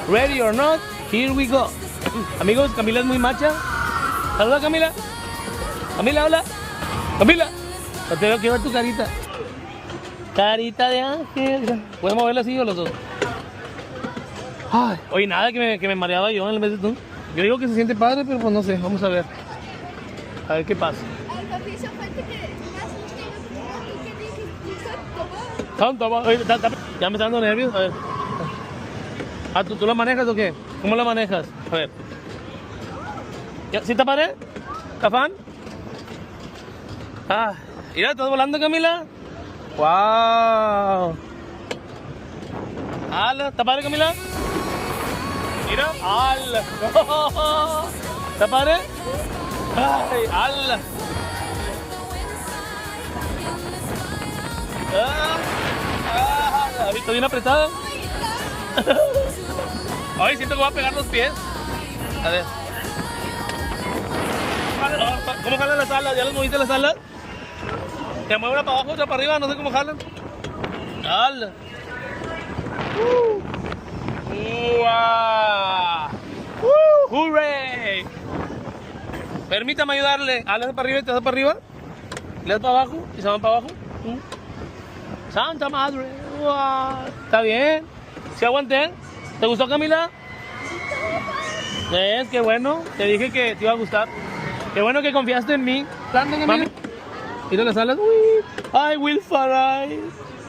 Ready or not, here we go. Amigos, Camila es muy macha. Saluda, Camila. Camila, hola. Camila. No te veo, quiero ver tu carita. Carita de ángel. ¿Podemos verla así o los dos? Ay, oye, nada que me mareaba yo en vez de tú. Yo digo que se siente padre, pero pues no sé, vamos a ver. A ver qué pasa. Oye, ya me está dando nervios. A ver. Ah, ¿tú la manejas o qué? ¿Cómo la manejas? A ver. ¿Sí te paré? ¿Cafán? Ah, mira, ¿estás volando, Camila? ¡Wow! ¡Hala! ¿Está padre, Camila? Mira, ¡hala! ¿Está padre? ¡Ay, hala! ¿Está bien apretada? Ay, siento que voy a pegar los pies. A ver. ¿Cómo jalan las alas? ¿Ya les moviste las alas? ¿Te mueve una para abajo, otra para arriba? No sé cómo jalan. ¡Hala! ¡Hurray! Permítame ayudarle. Le das para arriba y te das para arriba. Le das para abajo y se van para abajo. ¡Santa madre! ¡Wow! ¿Está bien? ¿Sí aguanté? ¿Te gustó, Camila? ¿Ves? Qué bueno. Te dije que te iba a gustar. Qué bueno que confiaste en mí. Mami, mira las alas. I will fly.